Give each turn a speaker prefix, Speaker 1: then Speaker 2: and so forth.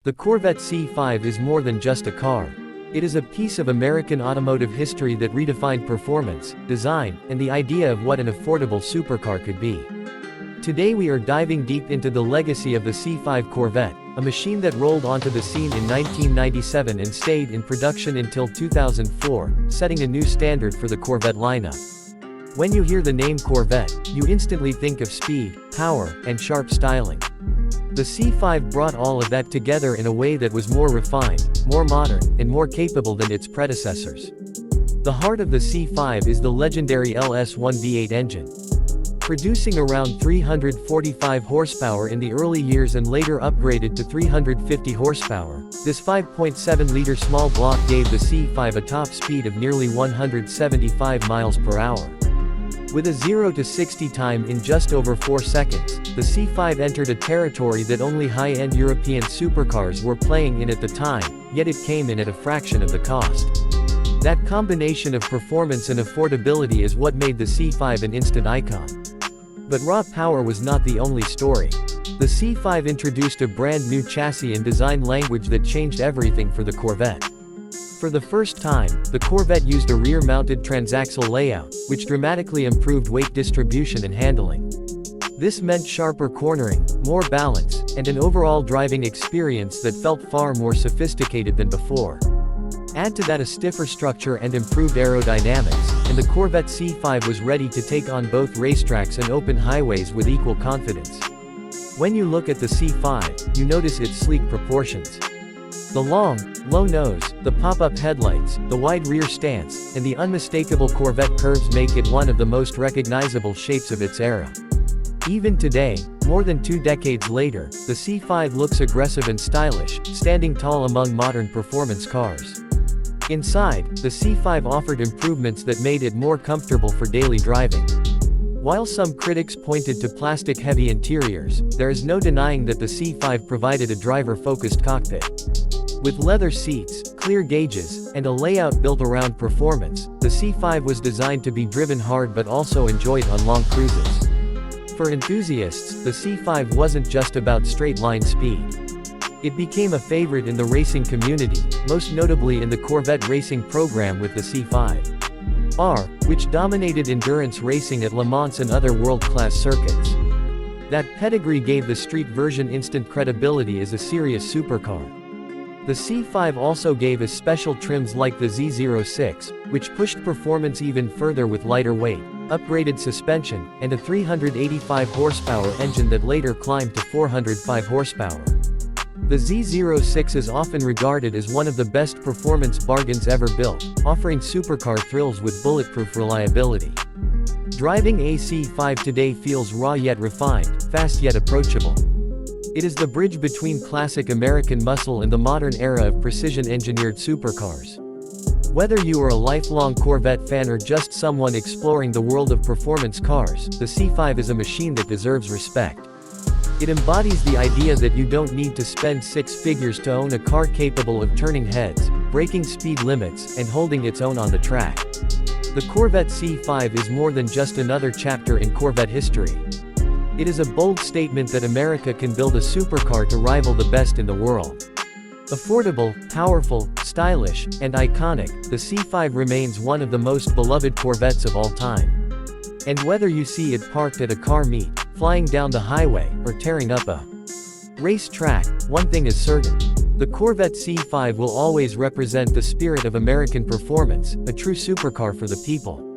Speaker 1: The Corvette C5 is more than just a car. It is a piece of American automotive history that redefined performance, design, and the idea of what an affordable supercar could be. Today we are diving deep into the legacy of the C5 Corvette, a machine that rolled onto the scene in 1997 and stayed in production until 2004, setting a new standard for the Corvette lineup. When you hear the name Corvette, you instantly think of speed, power, and sharp styling. The C5 brought all of that together in a way that was more refined, more modern, and more capable than its predecessors. The heart of the C5 is the legendary LS1 V8 engine. Producing around 345 horsepower in the early years and later upgraded to 350 horsepower, this 5.7-liter small block gave the C5 a top speed of nearly 175 miles per hour. With a 0 to 60 time in just over 4 seconds, the C5 entered a territory that only high-end European supercars were playing in at the time, yet it came in at a fraction of the cost. That combination of performance and affordability is what made the C5 an instant icon. But raw power was not the only story. The C5 introduced a brand new chassis and design language that changed everything for the Corvette. For the first time, the Corvette used a rear-mounted transaxle layout, which dramatically improved weight distribution and handling. This meant sharper cornering, more balance, and an overall driving experience that felt far more sophisticated than before. Add to that a stiffer structure and improved aerodynamics, and the Corvette C5 was ready to take on both racetracks and open highways with equal confidence. When you look at the C5, you notice its sleek proportions. The long, low nose, the pop-up headlights, the wide rear stance, and the unmistakable Corvette curves make it one of the most recognizable shapes of its era. Even today, more than 2 decades later, the C5 looks aggressive and stylish, standing tall among modern performance cars. Inside, the C5 offered improvements that made it more comfortable for daily driving. While some critics pointed to plastic-heavy interiors, there is no denying that the C5 provided a driver-focused cockpit. With leather seats, clear gauges, and a layout built around performance, the C5 was designed to be driven hard but also enjoyed on long cruises. For enthusiasts, the C5 wasn't just about straight-line speed. It became a favorite in the racing community, most notably in the Corvette racing program with the C5R, which dominated endurance racing at Le Mans and other world-class circuits. That pedigree gave the street version instant credibility as a serious supercar. The C5 also gave us special trims like the Z06, which pushed performance even further with lighter weight, upgraded suspension, and a 385 horsepower engine that later climbed to 405 horsepower. The Z06 is often regarded as one of the best performance bargains ever built, offering supercar thrills with bulletproof reliability. Driving a C5 today feels raw yet refined, fast yet approachable. It is the bridge between classic American muscle and the modern era of precision-engineered supercars. Whether you are a lifelong Corvette fan or just someone exploring the world of performance cars, the C5 is a machine that deserves respect. It embodies the idea that you don't need to spend 6 figures to own a car capable of turning heads, breaking speed limits, and holding its own on the track. The Corvette C5 is more than just another chapter in Corvette history. It is a bold statement that America can build a supercar to rival the best in the world. Affordable, powerful, stylish, and iconic, the C5 remains one of the most beloved Corvettes of all time. And whether you see it parked at a car meet, flying down the highway, or tearing up a race track, one thing is certain. The Corvette C5 will always represent the spirit of American performance, a true supercar for the people.